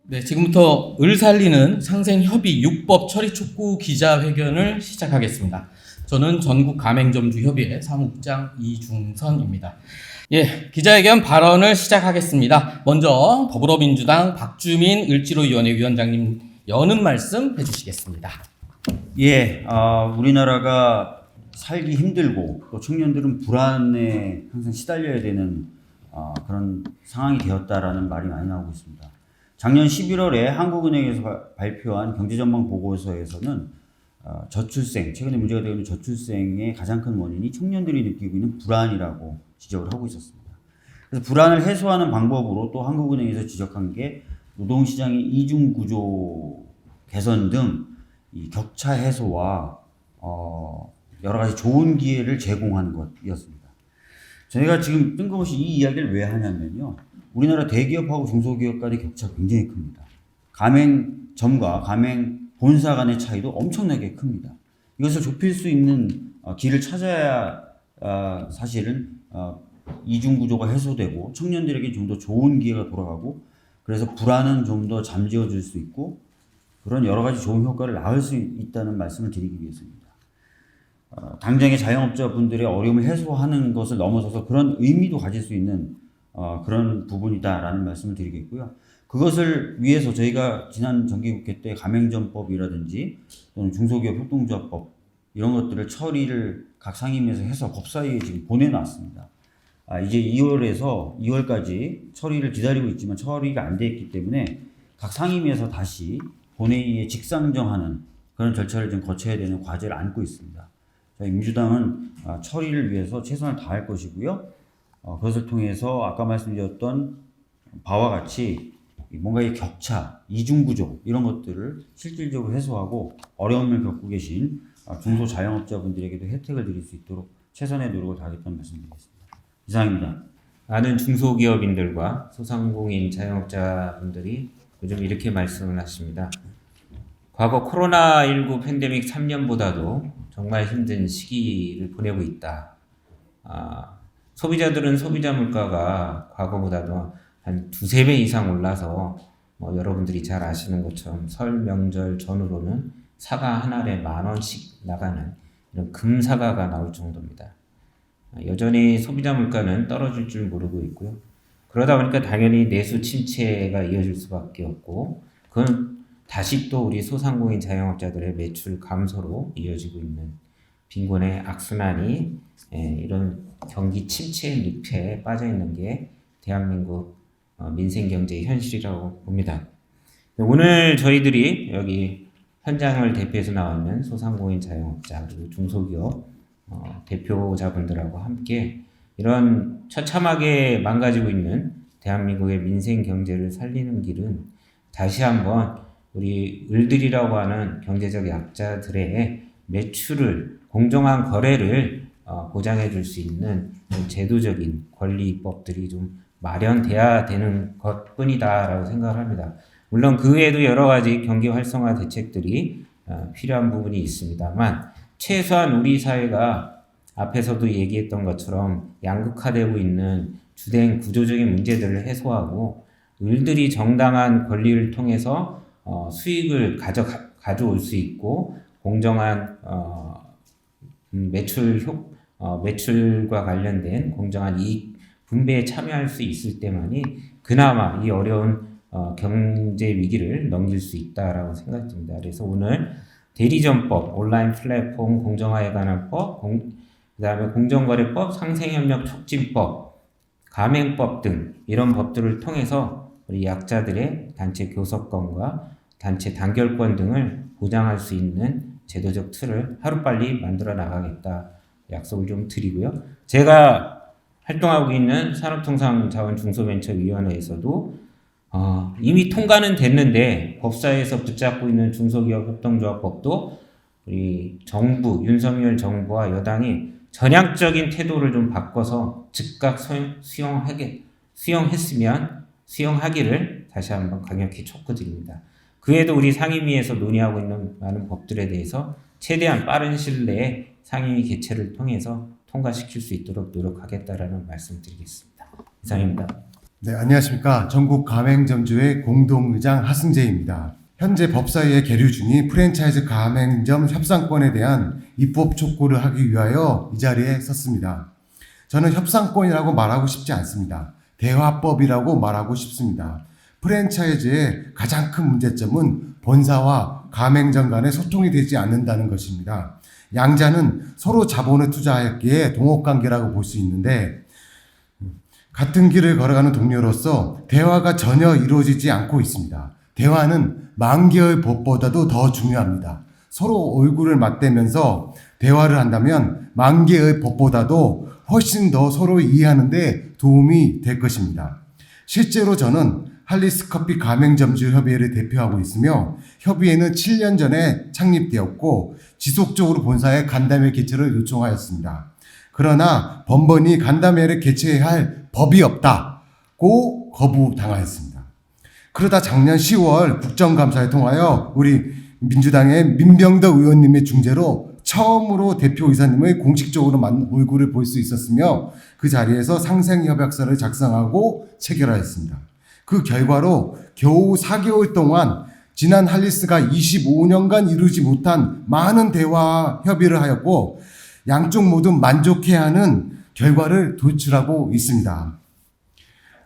네, 지금부터 을 살리는 상생협의 6법 처리 촉구 기자회견을 시작하겠습니다. 저는 전국 가맹점주협의회 사무국장 이중선입니다. 예, 기자회견 발언을 시작하겠습니다. 먼저 더불어민주당 박주민 을지로위원회 위원장님 여는 말씀 해주시겠습니다. 예, 우리나라가 살기 힘들고 또 청년들은 불안에 항상 시달려야 되는 그런 상황이 되었다라는 말이 많이 나오고 있습니다. 작년 11월에 한국은행에서 발표한 경제전망 보고서에서는 저출생, 최근에 문제가 되고 있는 저출생의 가장 큰 원인이 청년들이 느끼고 있는 불안이라고 지적을 하고 있었습니다. 그래서 불안을 해소하는 방법으로 또 한국은행에서 지적한 게 노동시장의 이중구조 개선 등 이 격차 해소와 여러 가지 좋은 기회를 제공하는 것이었습니다. 저희가 지금 뜬금없이 이 이야기를 왜 하냐면요. 우리나라 대기업하고 중소기업 간의 격차가 굉장히 큽니다. 가맹점과 가맹 본사 간의 차이도 엄청나게 큽니다. 이것을 좁힐 수 있는 길을 찾아야 사실은 이중구조가 해소되고 청년들에게 좀 더 좋은 기회가 돌아가고 그래서 불안은 좀 더 잠재워줄 수 있고 그런 여러 가지 좋은 효과를 낳을 수 있다는 말씀을 드리기 위해서입니다. 당장의 자영업자분들의 어려움을 해소하는 것을 넘어서서 그런 의미도 가질 수 있는 그런 부분이다라는 말씀을 드리겠고요. 그것을 위해서 저희가 지난 정기국회 때 가맹점법이라든지 또는 중소기업 협동조합법 이런 것들을 처리를 각 상임위에서 해서 법사위에 지금 보내놨습니다. 이제 2월까지 처리를 기다리고 있지만 처리가 안 됐기 때문에 각 상임위에서 다시 본회의에 직상정하는 그런 절차를 좀 거쳐야 되는 과제를 안고 있습니다. 저희 민주당은 처리를 위해서 최선을 다할 것이고요. 그것을 통해서 아까 말씀드렸던 바와 같이 뭔가 이 격차, 이중구조 이런 것들을 실질적으로 해소하고 어려움을 겪고 계신 중소자영업자분들에게도 혜택을 드릴 수 있도록 최선의 노력을 다하겠다는 말씀드리겠습니다. 이상입니다. 많은 중소기업인들과 소상공인 자영업자분들이 요즘 이렇게 말씀을 하십니다. 과거 코로나19 팬데믹 3년보다도 정말 힘든 시기를 보내고 있다. 소비자들은 소비자 물가가 과거보다도 한 2~3배 이상 올라서 여러분들이 잘 아시는 것처럼 설 명절 전후로는 사과 한 알에 10,000원씩 나가는 이런 금사과가 나올 정도입니다. 여전히 소비자 물가는 떨어질 줄 모르고 있고요. 그러다 보니까 당연히 내수 침체가 이어질 수밖에 없고 그건 다시 또 우리 소상공인 자영업자들의 매출 감소로 이어지고 있는 빈곤의 악순환이 이런 경기 침체 늪에 빠져 있는 게 대한민국 민생 경제의 현실이라고 봅니다. 오늘 저희들이 여기 현장을 대표해서 나왔는 소상공인 자영업자 그리고 중소기업 대표자분들하고 함께 이런 처참하게 망가지고 있는 대한민국의 민생 경제를 살리는 길은 다시 한번 우리 을들이라고 하는 경제적 약자들의 매출을 공정한 거래를 보장해 줄 수 있는 제도적인 권리법들이 좀 마련돼야 되는 것뿐이다라고 생각을 합니다. 물론 그 외에도 여러 가지 경기 활성화 대책들이 필요한 부분이 있습니다만 최소한 우리 사회가 앞에서도 얘기했던 것처럼 양극화되고 있는 주된 구조적인 문제들을 해소하고 을들이 정당한 권리를 통해서 수익을 가져올 수 있고 공정한 매출과 관련된 공정한 이익 분배에 참여할 수 있을 때만이 그나마 이 어려운 경제 위기를 넘길 수 있다라고 생각됩니다. 그래서 오늘 대리점법, 온라인 플랫폼 공정화에 관한 법, 그다음에 공정거래법, 상생협력 촉진법, 가맹법 등 이런 법들을 통해서 우리 약자들의 단체 교섭권과 단체 단결권 등을 보장할 수 있는 제도적 틀을 하루빨리 만들어 나가겠다 약속을 좀 드리고요. 제가 활동하고 있는 산업통상자원중소벤처위원회에서도 이미 통과는 됐는데 법사위에서 붙잡고 있는 중소기업 협동조합법도 우리 정부, 윤석열 정부와 여당이 전향적인 태도를 좀 바꿔서 즉각 수용하기를 다시 한번 강력히 촉구드립니다. 그 외에도 우리 상임위에서 논의하고 있는 많은 법들에 대해서 최대한 빠른 시일 내에 상임위 개최를 통해서 통과시킬 수 있도록 노력하겠다라는 말씀드리겠습니다. 이상입니다. 네, 안녕하십니까. 전국 가맹점주의 공동의장 하승재입니다. 현재 법사위에 계류 중인 프랜차이즈 가맹점 협상권에 대한 입법 촉구를 하기 위하여 이 자리에 섰습니다. 저는 협상권이라고 말하고 싶지 않습니다. 대화법이라고 말하고 싶습니다. 프랜차이즈의 가장 큰 문제점은 본사와 가맹점 간의 소통이 되지 않는다는 것입니다. 양자는 서로 자본을 투자했기에 동업관계라고 볼 수 있는데 같은 길을 걸어가는 동료로서 대화가 전혀 이루어지지 않고 있습니다. 대화는 만 개의 법보다도 더 중요합니다. 서로 얼굴을 맞대면서 대화를 한다면 만 개의 법보다도 훨씬 더 서로 이해하는 데 도움이 될 것입니다. 실제로 저는 할리스커피 가맹점주협의회를 대표하고 있으며 협의회는 7년 전에 창립되었고 지속적으로 본사에 간담회 개최를 요청하였습니다. 그러나 번번이 간담회를 개최해야 할 법이 없다고 거부당하였습니다. 그러다 작년 10월 국정감사에 통하여 우리 민주당의 민병덕 의원님의 중재로 처음으로 대표이사님의 공식적으로 얼굴을 볼 수 있었으며 그 자리에서 상생협약서를 작성하고 체결하였습니다. 그 결과로 겨우 4개월 동안 지난 할리스가 25년간 이루지 못한 많은 대화 협의를 하였고 양쪽 모두 만족해하는 결과를 도출하고 있습니다.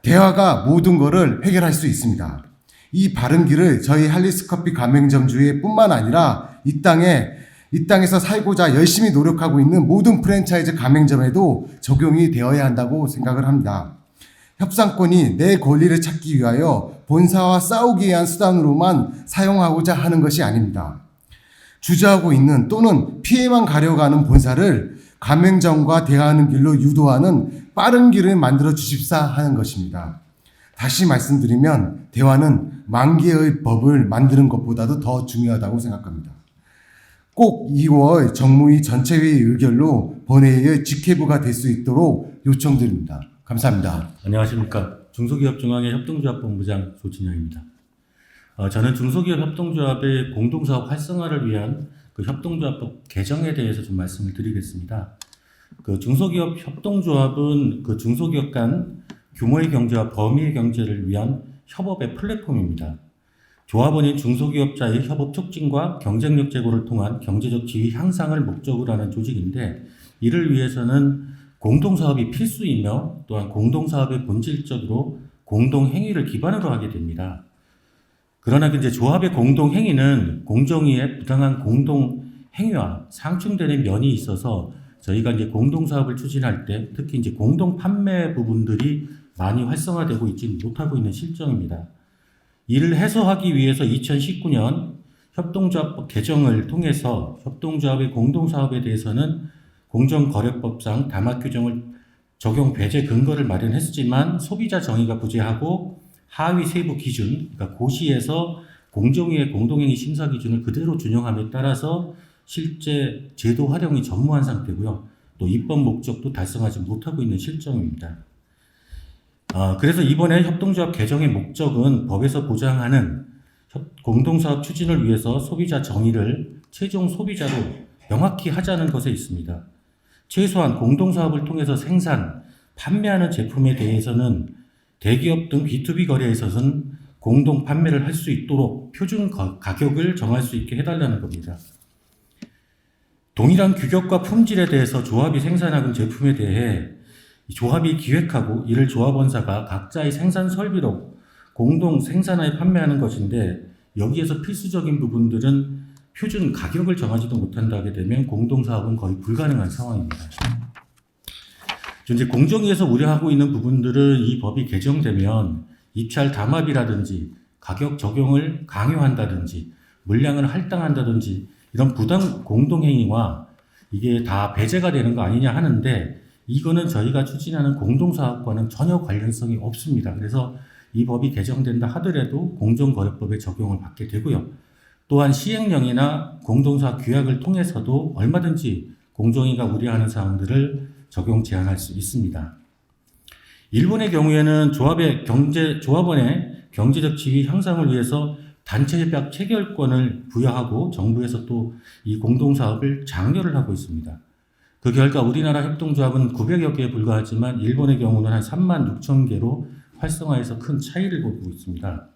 대화가 모든 것을 해결할 수 있습니다. 이 바른 길을 저희 할리스커피 가맹점주의 뿐만 아니라 이 땅에서 살고자 열심히 노력하고 있는 모든 프랜차이즈 가맹점에도 적용이 되어야 한다고 생각을 합니다. 협상권이 내 권리를 찾기 위하여 본사와 싸우기 위한 수단으로만 사용하고자 하는 것이 아닙니다. 주저하고 있는 또는 피해만 가려고 하는 본사를 가맹점과 대화하는 길로 유도하는 빠른 길을 만들어 주십사 하는 것입니다. 다시 말씀드리면 대화는 만 개의 법을 만드는 것보다도 더 중요하다고 생각합니다. 꼭 2월 정무위 전체회의 의결로 본회의의 직회부가 될 수 있도록 요청드립니다. 감사합니다. 안녕하십니까. 중소기업중앙회 협동조합본부장 조진영입니다. 저는 중소기업 협동조합의 공동사업 활성화를 위한 그 협동조합법 개정에 대해서 좀 말씀을 드리겠습니다. 그 중소기업 협동조합은 그 중소기업 간 규모의 경제와 범위의 경제를 위한 협업의 플랫폼입니다. 조합원인 중소기업자의 협업 촉진과 경쟁력 제고를 통한 경제적 지위 향상을 목적으로 하는 조직인데 이를 위해서는 공동사업이 필수이며 또한 공동사업의 본질적으로 공동행위를 기반으로 하게 됩니다. 그러나 이제 조합의 공동행위는 공정위의 부당한 공동행위와 상충되는 면이 있어서 저희가 이제 공동사업을 추진할 때 특히 이제 공동판매 부분들이 많이 활성화되고 있지 못하고 있는 실정입니다. 이를 해소하기 위해서 2019년 협동조합법 개정을 통해서 협동조합의 공동사업에 대해서는 공정거래법상 담합 규정을 적용 배제 근거를 마련했지만 소비자 정의가 부재하고 하위 세부 기준, 그러니까 고시에서 공정위의 공동행위 심사 기준을 그대로 준용함에 따라서 실제 제도 활용이 전무한 상태고요. 또 입법 목적도 달성하지 못하고 있는 실정입니다. 그래서 이번에 협동조합 개정의 목적은 법에서 보장하는 공동사업 추진을 위해서 소비자 정의를 최종 소비자로 명확히 하자는 것에 있습니다. 최소한 공동사업을 통해서 생산, 판매하는 제품에 대해서는 대기업 등 B2B 거래에 있어서는 공동 판매를 할 수 있도록 표준 가격을 정할 수 있게 해달라는 겁니다. 동일한 규격과 품질에 대해서 조합이 생산하는 제품에 대해 조합이 기획하고 이를 조합원사가 각자의 생산 설비로 공동 생산하여 판매하는 것인데 여기에서 필수적인 부분들은 표준 가격을 정하지도 못한다게 되면 공동사업은 거의 불가능한 상황입니다. 이제 공정위에서 우려하고 있는 부분들은 이 법이 개정되면 입찰 담합이라든지 가격 적용을 강요한다든지 물량을 할당한다든지 이런 부당 공동행위와 이게 다 배제가 되는 거 아니냐 하는데 이거는 저희가 추진하는 공동사업과는 전혀 관련성이 없습니다. 그래서 이 법이 개정된다 하더라도 공정거래법에 적용을 받게 되고요. 또한 시행령이나 공동사업 규약을 통해서도 얼마든지 공정위가 우려하는 사항들을 적용 제한할 수 있습니다. 일본의 경우에는 조합원의 경제적 지위 향상을 위해서 단체 협약 체결권을 부여하고 정부에서 또 이 공동사업을 장려를 하고 있습니다. 그 결과 우리나라 협동조합은 900여 개에 불과하지만 일본의 경우는 한 3만 6천 개로 활성화에서 큰 차이를 보이고 있습니다.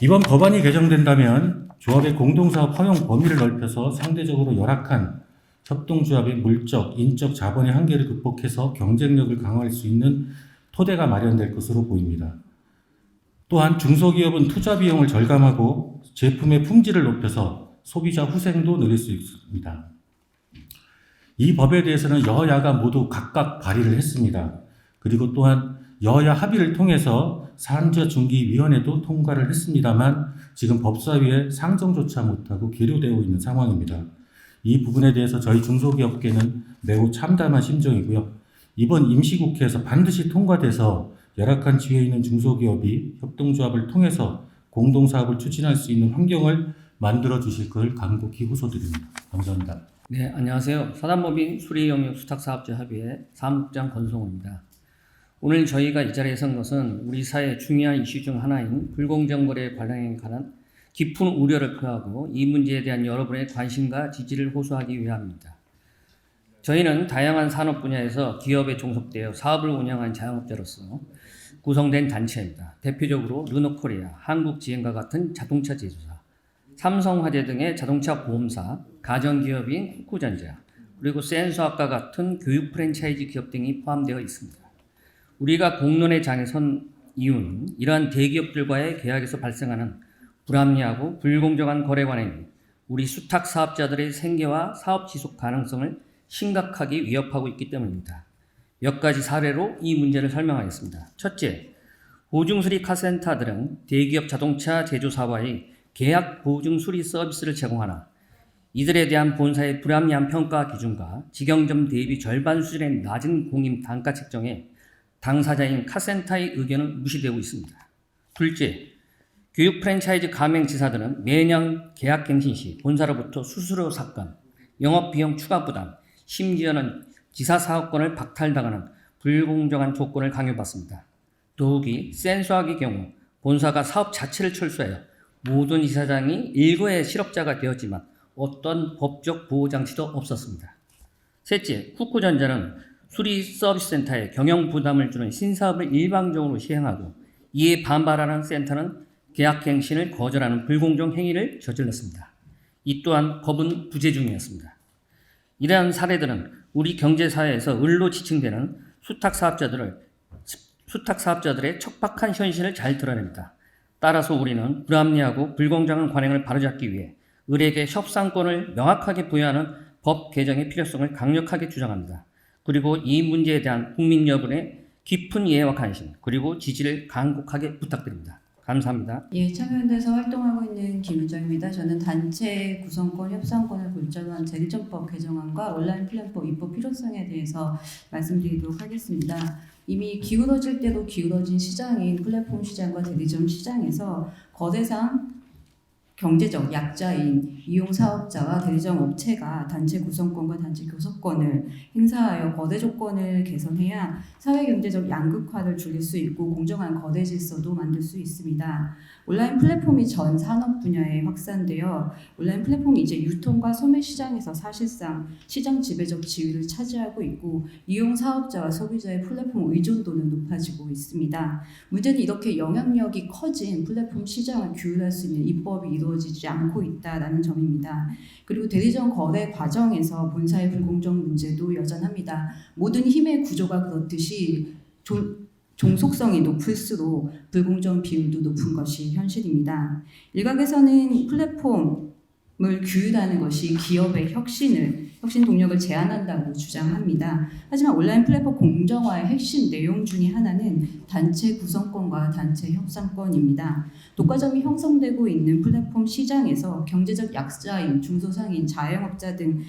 이번 법안이 개정된다면 조합의 공동사업 허용 범위를 넓혀서 상대적으로 열악한 협동조합의 물적, 인적 자본의 한계를 극복해서 경쟁력을 강화할 수 있는 토대가 마련될 것으로 보입니다. 또한 중소기업은 투자 비용을 절감하고 제품의 품질을 높여서 소비자 후생도 늘릴 수 있습니다. 이 법에 대해서는 여야가 모두 각각 발의를 했습니다. 그리고 또한 여야 합의를 통해서 산저중기위원회도 통과를 했습니다만 지금 법사위에 상정조차 못하고 계류되어 있는 상황입니다. 이 부분에 대해서 저희 중소기업계는 매우 참담한 심정이고요. 이번 임시국회에서 반드시 통과돼서 열악한 지위에 있는 중소기업이 협동조합을 통해서 공동사업을 추진할 수 있는 환경을 만들어 주실 것을 간곡히 호소드립니다. 감사합니다. 네, 안녕하세요. 사단법인 수리영역 수탁사업자 협의회 사무국장 권성호입니다. 오늘 저희가 이 자리에 선 것은 우리 사회의 중요한 이슈 중 하나인 불공정거래 관련에 관한 깊은 우려를 표하고 이 문제에 대한 여러분의 관심과 지지를 호소하기 위함입니다. 저희는 다양한 산업 분야에서 기업에 종속되어 사업을 운영한 자영업자로서 구성된 단체입니다. 대표적으로 르노코리아, 한국지행과 같은 자동차 제조사, 삼성화재 등의 자동차 보험사, 가전기업인 후쿠전자, 그리고 센서학과 같은 교육 프랜차이즈 기업 등이 포함되어 있습니다. 우리가 공론의 장에 선 이유는 이러한 대기업들과의 계약에서 발생하는 불합리하고 불공정한 거래 관행이 우리 수탁 사업자들의 생계와 사업 지속 가능성을 심각하게 위협하고 있기 때문입니다. 몇 가지 사례로 이 문제를 설명하겠습니다. 첫째, 보증수리 카센터들은 대기업 자동차 제조사와의 계약 보증수리 서비스를 제공하나 이들에 대한 본사의 불합리한 평가 기준과 직영점 대비 절반 수준의 낮은 공임 단가 책정에 당사자인 카센터의 의견은 무시되고 있습니다. 둘째, 교육 프랜차이즈 가맹지사들은 매년 계약갱신 시 본사로부터 수수료 삭감, 영업비용 추가 부담, 심지어는 지사 사업권을 박탈당하는 불공정한 조건을 강요받습니다. 더욱이 센서학의 경우 본사가 사업 자체를 철수하여 모든 이사장이 일거의 실업자가 되었지만 어떤 법적 보호장치도 없었습니다. 셋째, 후쿠전자는 수리 서비스 센터에 경영 부담을 주는 신사업을 일방적으로 시행하고 이에 반발하는 센터는 계약갱신을 거절하는 불공정 행위를 저질렀습니다. 이 또한 법은 부재 중이었습니다. 이러한 사례들은 우리 경제사회에서 을로 지칭되는 수탁사업자들의 척박한 현실을 잘 드러냅니다. 따라서 우리는 불합리하고 불공정한 관행을 바로잡기 위해 을에게 협상권을 명확하게 부여하는 법 개정의 필요성을 강력하게 주장합니다. 그리고 이 문제에 대한 국민 여러분의 깊은 이해와 관심 그리고 지지를 간곡하게 부탁드립니다. 감사합니다. 예, 참여연대에서 활동하고 있는 김은정입니다. 저는 단체 구성권, 협상권을 골자로 한 대리점법 개정안과 온라인 플랫폼 입법 필요성에 대해서 말씀드리도록 하겠습니다. 이미 기울어질 대로 기울어진 시장인 플랫폼 시장과 대리점 시장에서 거대상 경제적 약자인 이용사업자와 대리점 업체가 단체 구성권과 단체 교섭권을 행사하여 거대 조건을 개선해야 사회경제적 양극화를 줄일 수 있고 공정한 거대 질서도 만들 수 있습니다. 온라인 플랫폼이 전 산업 분야에 확산되어 온라인 플랫폼이 이제 유통과 소매 시장에서 사실상 시장 지배적 지위를 차지하고 있고 이용사업자와 소비자의 플랫폼 의존도는 높아지고 있습니다. 문제는 이렇게 영향력이 커진 플랫폼 시장을 규율할 수 있는 입법이 이루어지지 않고 있다라는 점입니다. 그리고 대리점 거래 과정에서 본사의 불공정 문제도 여전합니다. 모든 힘의 구조가 그렇듯이 종속성이 높을수록 불공정 비율도 높은 것이 현실입니다. 일각에서는 플랫폼을 규율하는 것이 기업의 혁신 동력을 제한한다고 주장합니다. 하지만 온라인 플랫폼 공정화의 핵심 내용 중에 하나는 단체 구성권과 단체 협상권입니다. 독과점이 형성되고 있는 플랫폼 시장에서 경제적 약자인 중소상인 자영업자 등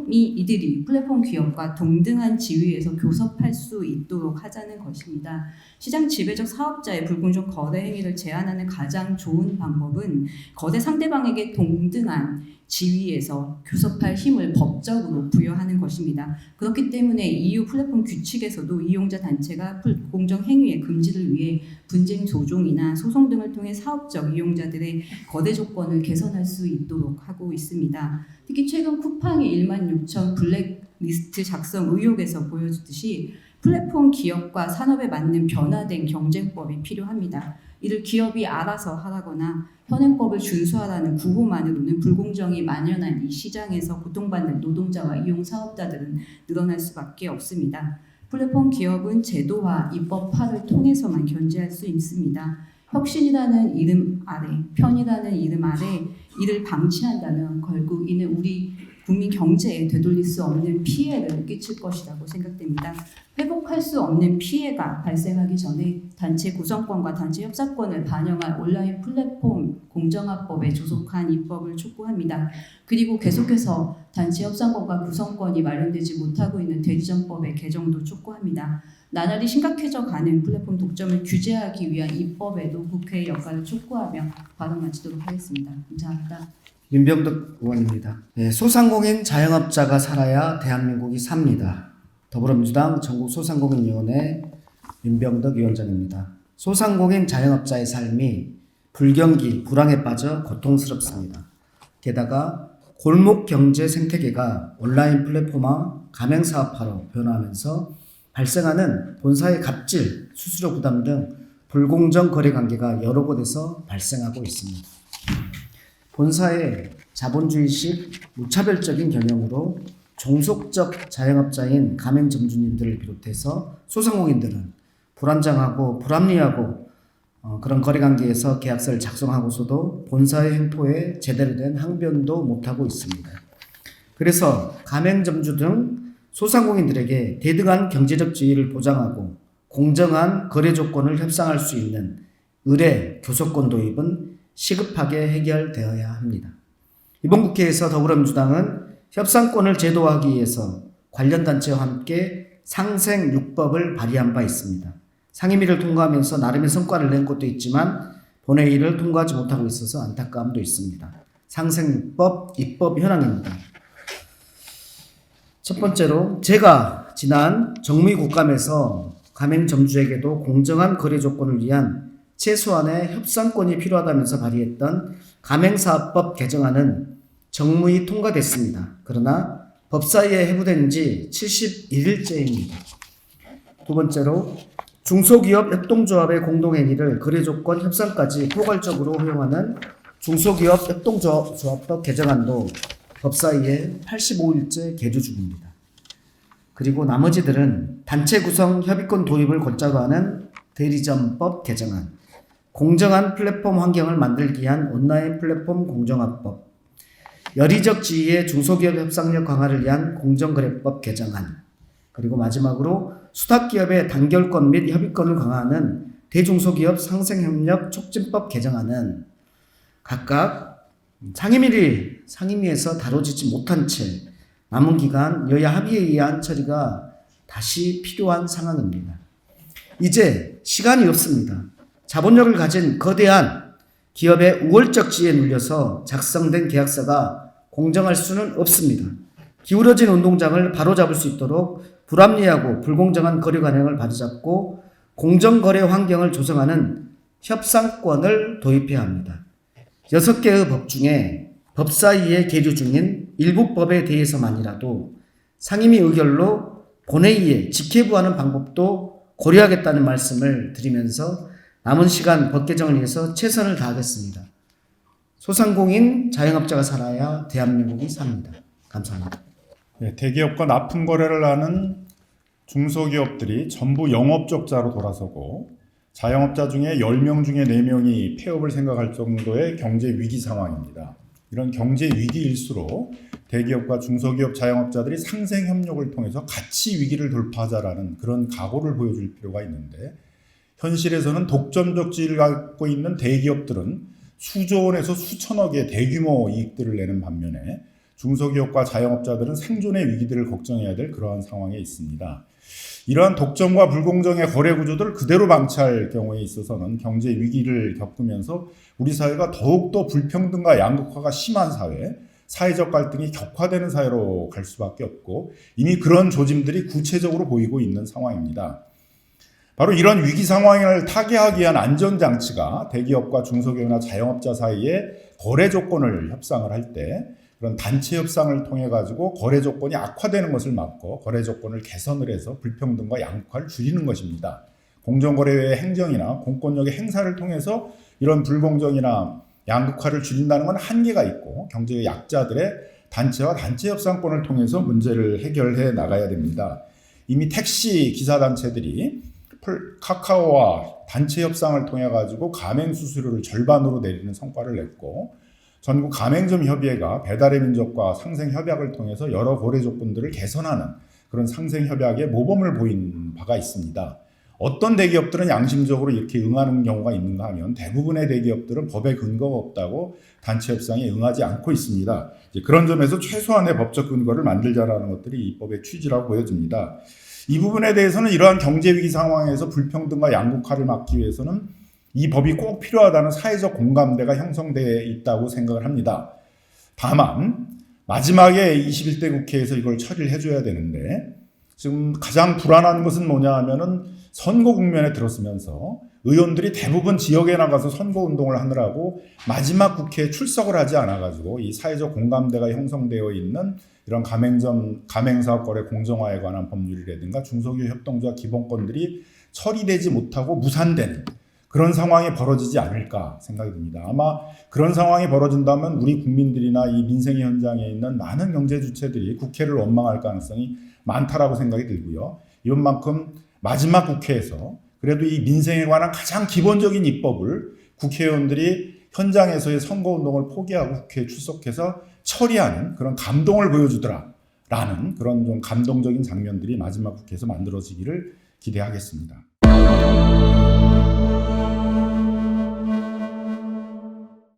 이들이 플랫폼 기업과 동등한 지위에서 교섭할 수 있도록 하자는 것입니다. 시장 지배적 사업자의 불공정 거래 행위를 제한하는 가장 좋은 방법은 거래 상대방에게 동등한 지위에서 교섭할 힘을 법적으로 부여하는 것입니다. 그렇기 때문에 EU 플랫폼 규칙에서도 이용자 단체가 불공정 행위의 금지를 위해 분쟁 조정이나 소송 등을 통해 사업적 이용자들의 거래 조건을 개선할 수 있도록 하고 있습니다. 특히 최근 쿠팡의 16,000 블랙리스트 작성 의혹에서 보여주듯이 플랫폼 기업과 산업에 맞는 변화된 경쟁법이 필요합니다. 이를 기업이 알아서 하라거나 현행법을 준수하라는 구호만으로는 불공정이 만연한 이 시장에서 고통받는 노동자와 이용 사업자들은 늘어날 수밖에 없습니다. 플랫폼 기업은 제도화, 입법화를 통해서만 견제할 수 있습니다. 혁신이라는 이름 아래, 편이라는 이름 아래 이를 방치한다면 결국 이는 우리 국민 경제에 되돌릴 수 없는 피해를 끼칠 것이라고 생각됩니다. 회복할 수 없는 피해가 발생하기 전에 단체 구성권과 단체 협상권을 반영한 온라인 플랫폼 공정화법에 조속한 입법을 촉구합니다. 그리고 계속해서 단체 협상권과 구성권이 마련되지 못하고 있는 대리점법의 개정도 촉구합니다. 나날이 심각해져 가는 플랫폼 독점을 규제하기 위한 입법에도 국회의 역할을 촉구하며 발언 마치도록 하겠습니다. 감사합니다. 민병덕 의원입니다. 네, 소상공인 자영업자가 살아야 대한민국이 삽니다. 더불어민주당 전국소상공인위원회 민병덕 위원장입니다. 소상공인 자영업자의 삶이 불경기, 불황에 빠져 고통스럽습니다. 게다가 골목 경제 생태계가 온라인 플랫폼화, 가맹사업화로 변화하면서 발생하는 본사의 갑질, 수수료 부담 등 불공정 거래 관계가 여러 곳에서 발생하고 있습니다. 본사의 자본주의식 무차별적인 경영으로 종속적 자영업자인 가맹점주님들을 비롯해서 소상공인들은 불안정하고 불합리하고 그런 거래관계에서 계약서를 작성하고서도 본사의 횡포에 제대로 된 항변도 못하고 있습니다. 그래서 가맹점주 등 소상공인들에게 대등한 경제적 지위를 보장하고 공정한 거래 조건을 협상할 수 있는 의뢰 교섭권 도입은 시급하게 해결되어야 합니다. 이번 국회에서 더불어민주당은 협상권을 제도화하기 위해서 관련 단체와 함께 상생육법을 발의한 바 있습니다. 상임위를 통과하면서 나름의 성과를 낸 것도 있지만 본회의를 통과하지 못하고 있어서 안타까움도 있습니다. 상생육법 입법 현황입니다. 첫 번째로 제가 지난 정무위 국감에서 가맹점주에게도 공정한 거래 조건을 위한 최소한의 협상권이 필요하다면서 발의했던 가맹사업법 개정안은 정무위 통과됐습니다. 그러나 법사위에 회부된 지 71일째입니다. 두 번째로 중소기업 협동조합의 공동행위를 거래조건 협상까지 포괄적으로 허용하는 중소기업 협동조합법 개정안도 법사위에 85일째 계류 중입니다. 그리고 나머지들은 단체 구성 협의권 도입을 골자로 하는 대리점법 개정안, 공정한 플랫폼 환경을 만들기 위한 온라인 플랫폼 공정화법, 열의적 지위의 중소기업 협상력 강화를 위한 공정거래법 개정안, 그리고 마지막으로 수탁기업의 단결권 및 협의권을 강화하는 대중소기업 상생협력 촉진법 개정안은 각각 상임위에서 다뤄지지 못한 채 남은 기간 여야 합의에 의한 처리가 다시 필요한 상황입니다. 이제 시간이 없습니다. 자본력을 가진 거대한 기업의 우월적 지위에 눌려서 작성된 계약서가 공정할 수는 없습니다. 기울어진 운동장을 바로잡을 수 있도록 불합리하고 불공정한 거래 관행을 바로잡고 공정거래 환경을 조성하는 협상권을 도입해야 합니다. 6개의 법 중에 법사위에 계류 중인 일부 법에 대해서만이라도 상임위 의결로 본회의에 직회부하는 방법도 고려하겠다는 말씀을 드리면서 남은 시간 법 개정을 위해서 최선을 다하겠습니다. 소상공인 자영업자가 살아야 대한민국이 삽니다. 감사합니다. 네, 대기업과 납품 거래를 하는 중소기업들이 전부 영업적자로 돌아서고 자영업자 중에 10명 중에 4명이 폐업을 생각할 정도의 경제 위기 상황입니다. 이런 경제 위기일수록 대기업과 중소기업 자영업자들이 상생 협력을 통해서 같이 위기를 돌파하자라는 그런 각오를 보여줄 필요가 있는데 현실에서는 독점적 지위를 갖고 있는 대기업들은 수조 원에서 수천억의 대규모 이익들을 내는 반면에 중소기업과 자영업자들은 생존의 위기들을 걱정해야 될 그러한 상황에 있습니다. 이러한 독점과 불공정의 거래 구조들을 그대로 방치할 경우에 있어서는 경제 위기를 겪으면서 우리 사회가 더욱더 불평등과 양극화가 심한 사회, 사회적 갈등이 격화되는 사회로 갈 수밖에 없고 이미 그런 조짐들이 구체적으로 보이고 있는 상황입니다. 바로 이런 위기 상황을 타개하기 위한 안전장치가 대기업과 중소기업이나 자영업자 사이에 거래 조건을 협상을 할 때 그런 단체 협상을 통해 가지고 거래 조건이 악화되는 것을 막고 거래 조건을 개선을 해서 불평등과 양극화를 줄이는 것입니다. 공정거래위의 행정이나 공권력의 행사를 통해서 이런 불공정이나 양극화를 줄인다는 건 한계가 있고 경제의 약자들의 단체와 단체 협상권을 통해서 문제를 해결해 나가야 됩니다. 이미 택시 기사단체들이 카카오와 단체 협상을 통해 가지고 가맹 수수료를 절반으로 내리는 성과를 냈고 전국 가맹점 협의회가 배달의 민족과 상생 협약을 통해서 여러 거래 조건들을 개선하는 그런 상생 협약에 모범을 보인 바가 있습니다. 어떤 대기업들은 양심적으로 이렇게 응하는 경우가 있는가 하면 대부분의 대기업들은 법에 근거가 없다고 단체 협상에 응하지 않고 있습니다. 그런 점에서 최소한의 법적 근거를 만들자라는 것들이 이 법의 취지라고 보여집니다. 이 부분에 대해서는 이러한 경제위기 상황에서 불평등과 양극화를 막기 위해서는 이 법이 꼭 필요하다는 사회적 공감대가 형성되어 있다고 생각을 합니다. 다만 마지막에 21대 국회에서 이걸 처리를 해줘야 되는데 지금 가장 불안한 것은 뭐냐 하면은 선거 국면에 들었으면서 의원들이 대부분 지역에 나가서 선거운동을 하느라고 마지막 국회에 출석을 하지 않아가지고 이 사회적 공감대가 형성되어 있는 이런 가맹사업 거래 공정화에 관한 법률이라든가 중소기업 협동조합 기본권들이 처리되지 못하고 무산되는 그런 상황이 벌어지지 않을까 생각이 듭니다. 아마 그런 상황이 벌어진다면 우리 국민들이나 이 민생의 현장에 있는 많은 경제 주체들이 국회를 원망할 가능성이 많다라고 생각이 들고요. 이번만큼 마지막 국회에서 그래도 이 민생에 관한 가장 기본적인 입법을 국회의원들이 현장에서의 선거운동을 포기하고 국회에 출석해서 처리하는 그런 감동을 보여주더라라는 그런 좀 감동적인 장면들이 마지막 국회에서 만들어지기를 기대하겠습니다.